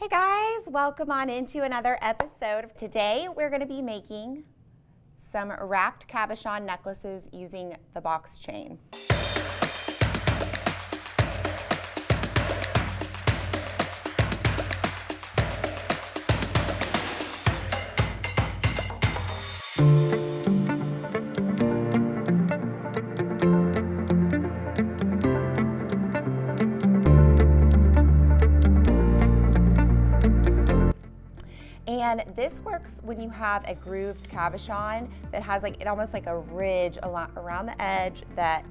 Hey guys, welcome on into another episode. Today we're going to be making some wrapped cabochon necklaces using the box chain. And this works when you have a grooved cabochon that has almost like a ridge around the edge that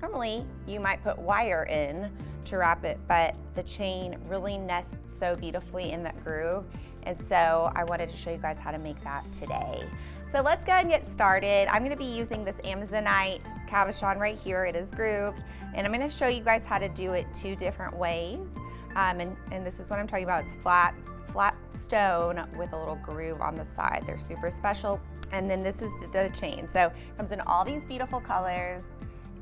normally you might put wire in to wrap it, but the chain really nests so beautifully in that groove. And so I wanted to show you guys how to make that today. So let's go ahead and get started. I'm gonna be using this Amazonite cabochon right here. It is grooved. And I'm gonna show you guys how to do it two different ways. And this is what I'm talking about. It's flat stone with a little groove on the side. They're super special. And then this is the chain. So it comes in all these beautiful colors,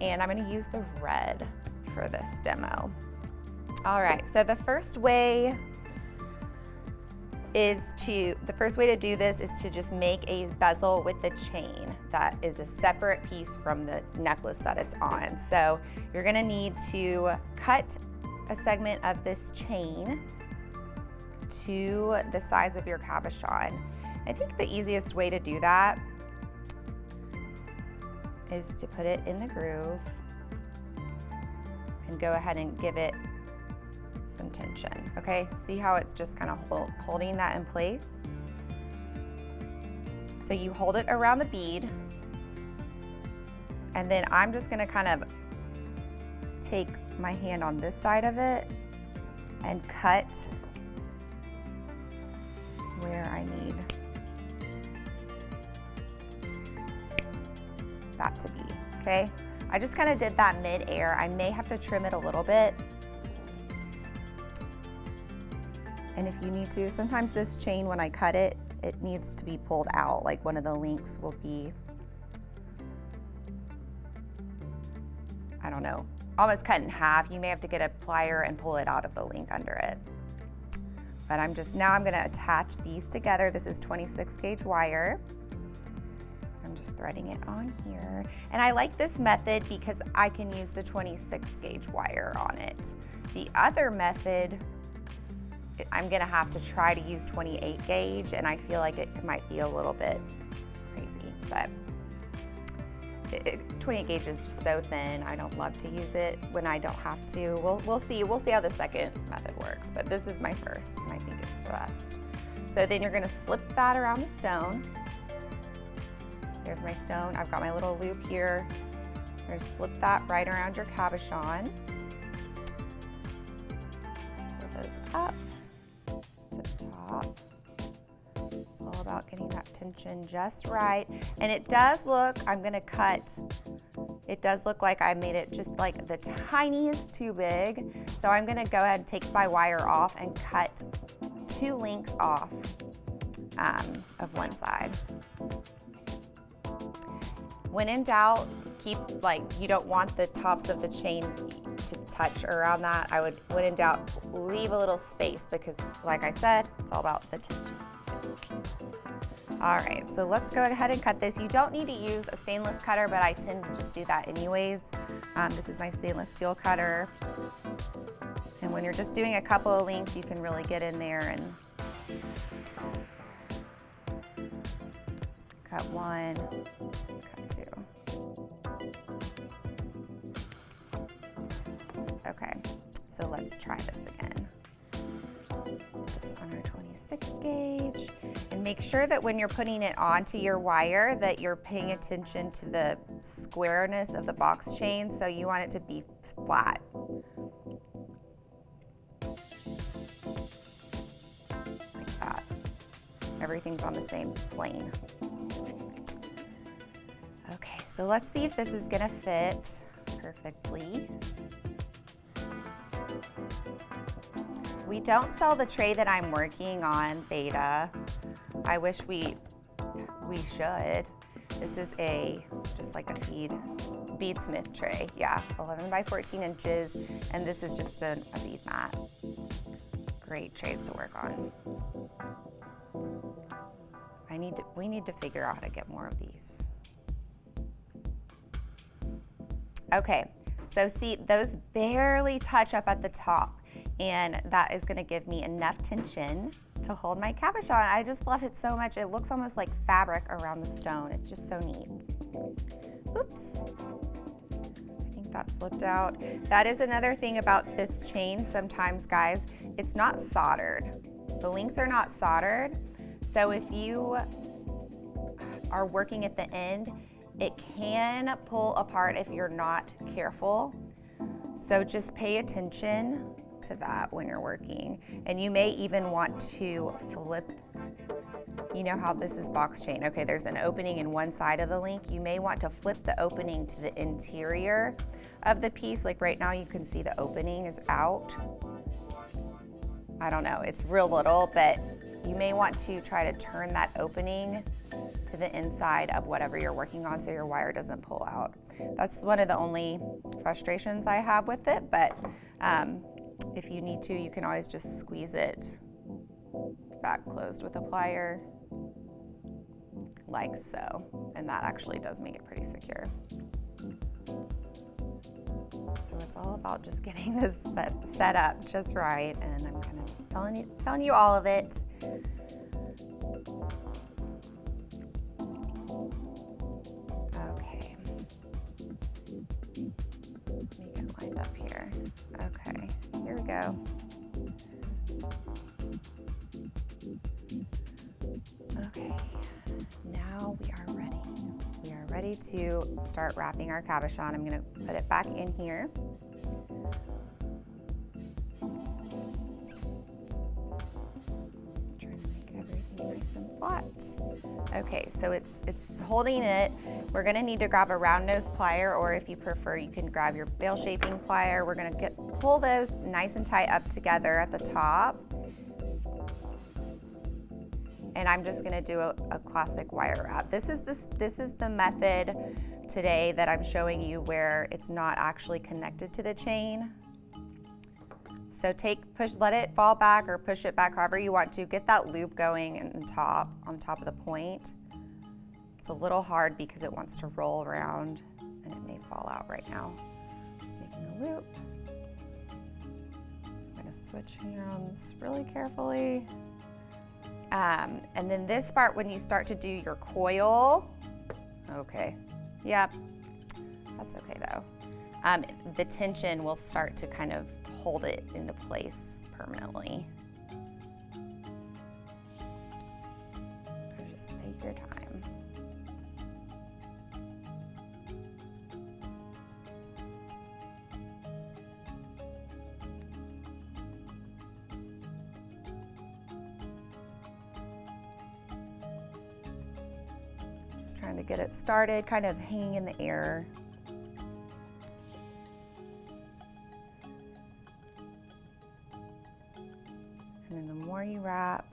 and I'm gonna use the red for this demo. All right, so the first way to do this is to just make a bezel with the chain that is a separate piece from the necklace that it's on. So you're gonna need to cut a segment of this chain to the size of your cabochon. I think the easiest way to do that is to put it in the groove and go ahead and give it some tension, okay? See how it's just kind of holding that in place? So you hold it around the bead, and then I'm just gonna kind of take my hand on this side of it and cut where I need that to be, okay? I just kind of did that mid-air. I may have to trim it a little bit. And if you need to, sometimes this chain, when I cut it, it needs to be pulled out. Like one of the links will be, I don't know, almost cut in half. You may have to get a plier and pull it out of the link under it. But now I'm gonna attach these together. This is 26 gauge wire. I'm just threading it on here. And I like this method because I can use the 26 gauge wire on it. The other method, I'm gonna have to try to use 28 gauge, and I feel like it might be a little bit crazy, but 28 gauge is just so thin. I don't love to use it when I don't have to. We'll see how the second method works, but this is my first, and I think it's the best. So then you're gonna slip that around the stone. There's my stone. I've got my little loop here. You're gonna slip that right around your cabochon. Pull those up to the top. It's all about getting that tension just right. And it does look, I'm gonna cut, it does look like I made it just like the tiniest too big. So I'm gonna go ahead and take my wire off and cut 2 links off of one side. When in doubt, you don't want the tops of the chain to touch around that. When in doubt, leave a little space because like I said, it's all about the tension. All right, so let's go ahead and cut this. You don't need to use a stainless cutter, but I tend to just do that anyways. This is my stainless steel cutter. And when you're just doing a couple of links, you can really get in there and cut 1, cut 2. Okay, so let's try this again. This on our 26 gauge, and make sure that when you're putting it onto your wire that you're paying attention to the squareness of the box chain, so you want it to be flat. Like that. Everything's on the same plane. Okay, so let's see if this is gonna fit perfectly. We don't sell the tray that I'm working on, Theta. I wish we should. This is just like a beadsmith tray. Yeah, 11 by 14 inches, and this is just a bead mat. great trays to work on. We need to figure out how to get more of these. Okay, so see, those barely touch up at the top, and that is gonna give me enough tension to hold my cabochon. I just love it so much. It looks almost like fabric around the stone. It's just so neat. Oops. I think that slipped out. That is another thing about this chain sometimes, guys. It's not soldered. The links are not soldered. So if you are working at the end, it can pull apart if you're not careful. So just pay attention to that when you're working. And you may even want to flip, you know how this is box chain. Okay, there's an opening in one side of the link. You may want to flip the opening to the interior of the piece. Like right now you can see the opening is out. I don't know, it's real little, but you may want to try to turn that opening to the inside of whatever you're working on so your wire doesn't pull out. That's one of the only frustrations I have with it, but if you need to, you can always just squeeze it back closed with a plier, like so, and that actually does make it pretty secure. So it's all about just getting this set up just right, and I'm kind of telling you all of it. Okay. Let me get lined up here. Okay, here we go. Okay, now we are ready. We are ready to start wrapping our cabochon. I'm gonna put it back in here. Trying to make everything nice and flat. Okay, so it's holding it. We're gonna need to grab a round nose plier, or if you prefer, you can grab your bail shaping plier. We're gonna pull those nice and tight up together at the top. And I'm just gonna do a classic wire wrap. This is the method today that I'm showing you where it's not actually connected to the chain. So let it fall back or push it back however you want to. Get that loop going on top of the point. It's a little hard because it wants to roll around and it may fall out right now. Just making a loop. I'm gonna switch hands really carefully. And then this part, when you start to do your coil, okay, yep, that's okay though. The tension will start to kind of hold it into place permanently. So just take your time. Just trying to get it started, kind of hanging in the air. And then the more you wrap,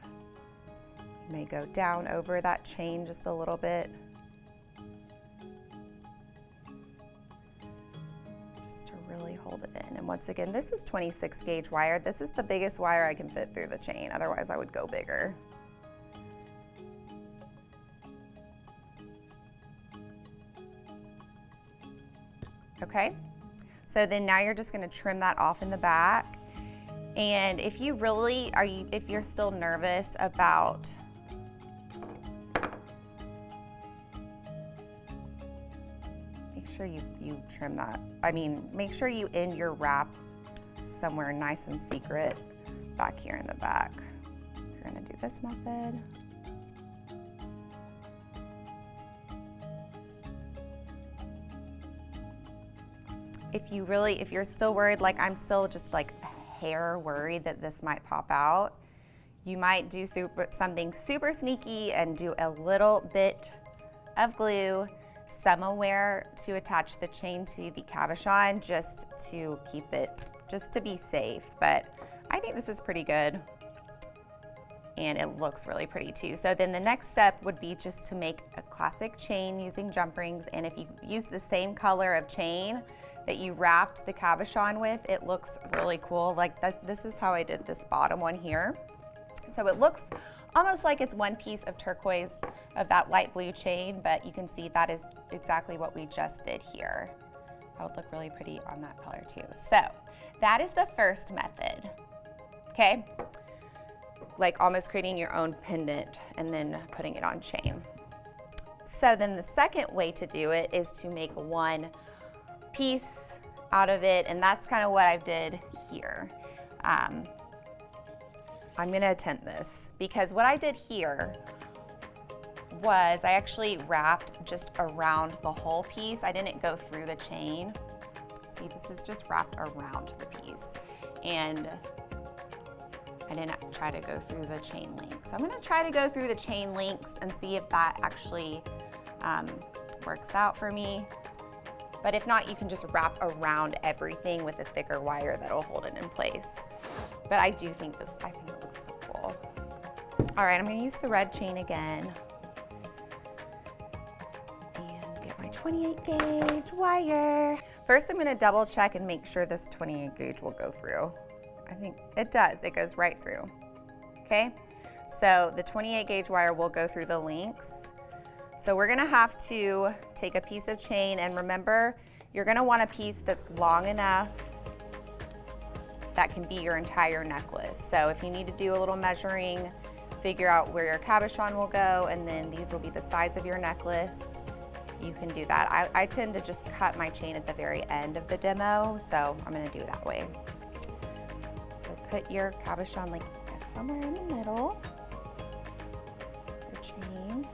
you may go down over that chain just a little bit. Just to really hold it in. And once again, this is 26 gauge wire. This is the biggest wire I can fit through the chain. Otherwise I would go bigger. Okay, so then now you're just gonna trim that off in the back. And if you really if you're still nervous about make sure you trim that. Make sure you end your wrap somewhere nice and secret back here in the back. You're gonna do this method. If you're still worried, like I'm still just like a hair worried that this might pop out, you might do something super sneaky and do a little bit of glue somewhere to attach the chain to the cabochon just to keep it, just to be safe. But I think this is pretty good. And it looks really pretty too. So then the next step would be just to make a classic chain using jump rings. And if you use the same color of chain, that you wrapped the cabochon with, it looks really cool. Like this is how I did this bottom one here. So it looks almost like it's one piece of turquoise of that light blue chain, but you can see that is exactly what we just did here. That would look really pretty on that color too. So that is the first method, okay? Like almost creating your own pendant and then putting it on chain. So then the second way to do it is to make one piece out of it, and that's kind of what I did here. I'm gonna attempt this because what I did here was I actually wrapped just around the whole piece. I didn't go through the chain. See, this is just wrapped around the piece. And I didn't try to go through the chain link. So I'm gonna try to go through the chain links and see if that actually works out for me. But if not, you can just wrap around everything with a thicker wire that'll hold it in place. But I think it looks so cool. All right, I'm gonna use the red chain again. And get my 28 gauge wire. First, I'm gonna double check and make sure this 28 gauge will go through. I think it does, it goes right through, okay? So the 28 gauge wire will go through the links. So we're gonna have to take a piece of chain, and remember, you're gonna want a piece that's long enough that can be your entire necklace. So if you need to do a little measuring, figure out where your cabochon will go, and then these will be the sides of your necklace, you can do that. I tend to just cut my chain at the very end of the demo, so I'm gonna do it that way. So put your cabochon like somewhere in the middle, the chain.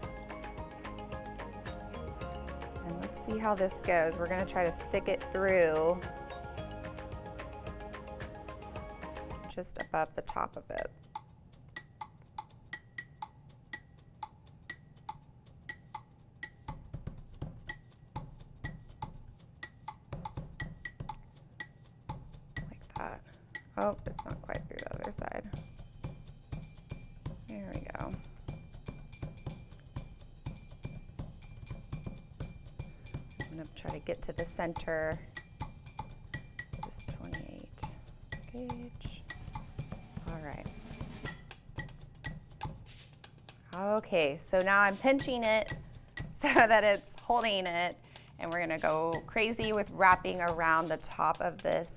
And let's see how this goes. We're gonna try to stick it through just above the top of it. Like that. Oh, it's not quite through the other side. There we go. I'm gonna try to get to the center. This 28 gauge. All right. Okay, so now I'm pinching it so that it's holding it, and we're gonna go crazy with wrapping around the top of this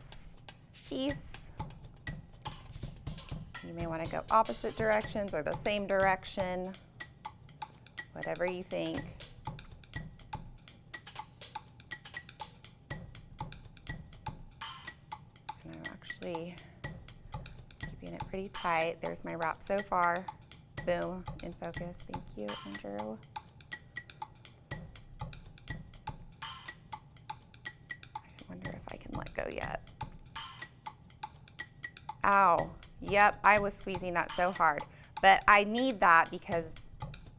piece. You may wanna go opposite directions or the same direction, whatever you think. And I'm actually keeping it pretty tight. There's my wrap so far. Boom, in focus. Thank you, Andrew. I wonder if I can let go yet. Ow. Yep, I was squeezing that so hard. But I need that because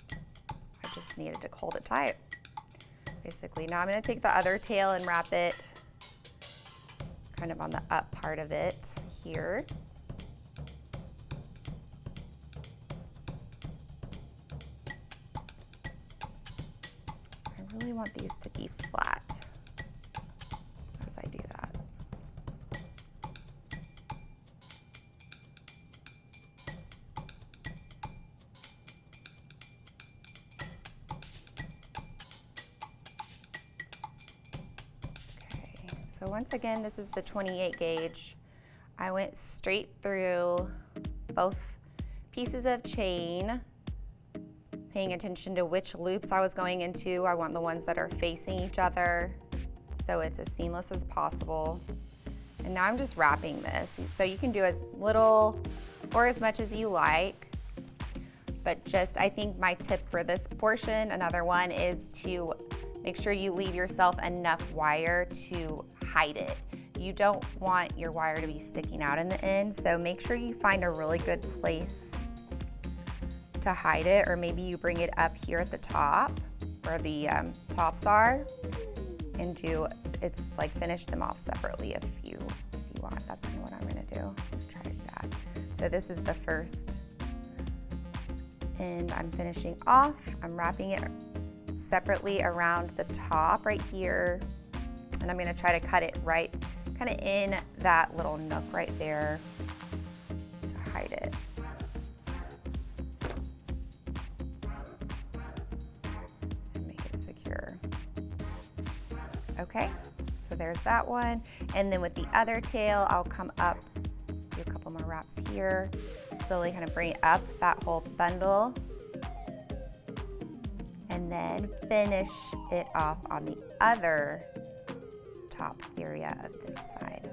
I just needed to hold it tight, basically. Now I'm gonna take the other tail and wrap it kind of on the up part of it here. I really want these to be flat as I do that. Okay, so once again, this is the 28 gauge. I went straight through both pieces of chain, paying attention to which loops I was going into. I want the ones that are facing each other so it's as seamless as possible. And now I'm just wrapping this. So you can do as little or as much as you like, but just, I think my tip for this portion, another one, is to make sure you leave yourself enough wire to hide it. You don't want your wire to be sticking out in the end, so make sure you find a really good place to hide it, or maybe you bring it up here at the top where the tops are, and it's like finish them off separately if you want. That's kind of what I'm gonna do. Try to do that. So this is the first end I'm finishing off. I'm wrapping it separately around the top right here, And I'm gonna try to cut it right kind of in that little nook right there to hide it. And make it secure. Okay, so there's that one. And then with the other tail, I'll come up, do a couple more wraps here, slowly kind of bring it up that whole bundle, and then finish it off on the other top area of this side.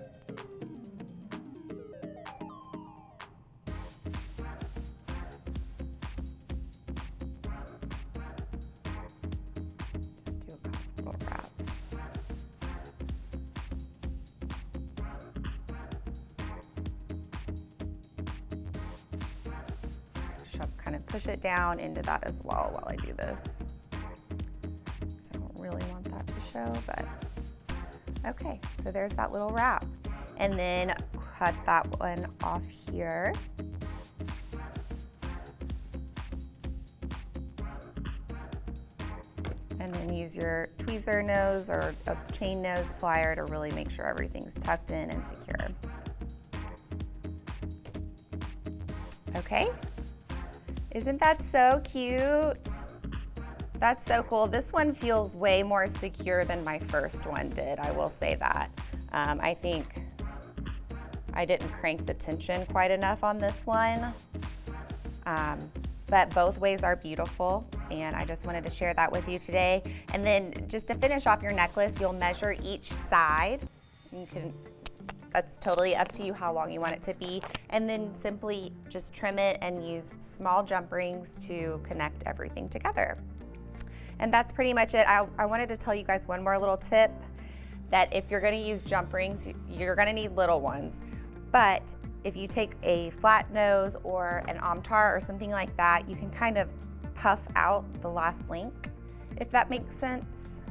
Just do a couple little wraps. Kind of push it down into that as well while I do this. So I don't really want that to show, but okay, so there's that little wrap. And then cut that one off here. And then use your tweezer nose or a chain nose plier to really make sure everything's tucked in and secure. Okay. Isn't that so cute? That's so cool. This one feels way more secure than my first one did, I will say that. I think I didn't crank the tension quite enough on this one. But both ways are beautiful, and I just wanted to share that with you today. And then just to finish off your necklace, you'll measure each side. You can, that's totally up to you how long you want it to be. And then simply just trim it and use small jump rings to connect everything together. And that's pretty much it. I wanted to tell you guys one more little tip, that if you're gonna use jump rings, you're gonna need little ones. But if you take a flat nose or an armtar or something like that, you can kind of puff out the last link, if that makes sense.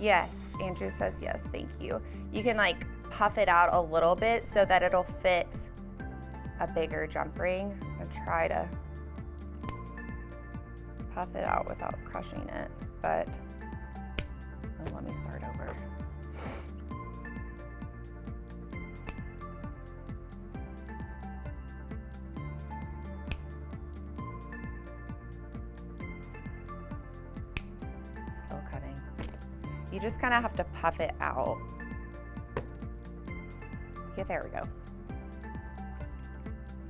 Yes, Andrew says yes, thank you. You can like puff it out a little bit so that it'll fit a bigger jump ring. I'm gonna try to puff it out without crushing it, but let me start over. Still cutting. You just kind of have to puff it out. Okay, there we go.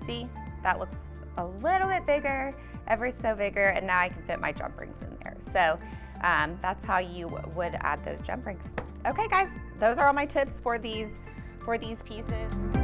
See, that looks a little bit bigger, ever so bigger, and now I can fit my jump rings in there. So that's how you would add those jump rings. Okay guys, those are all my tips for these pieces.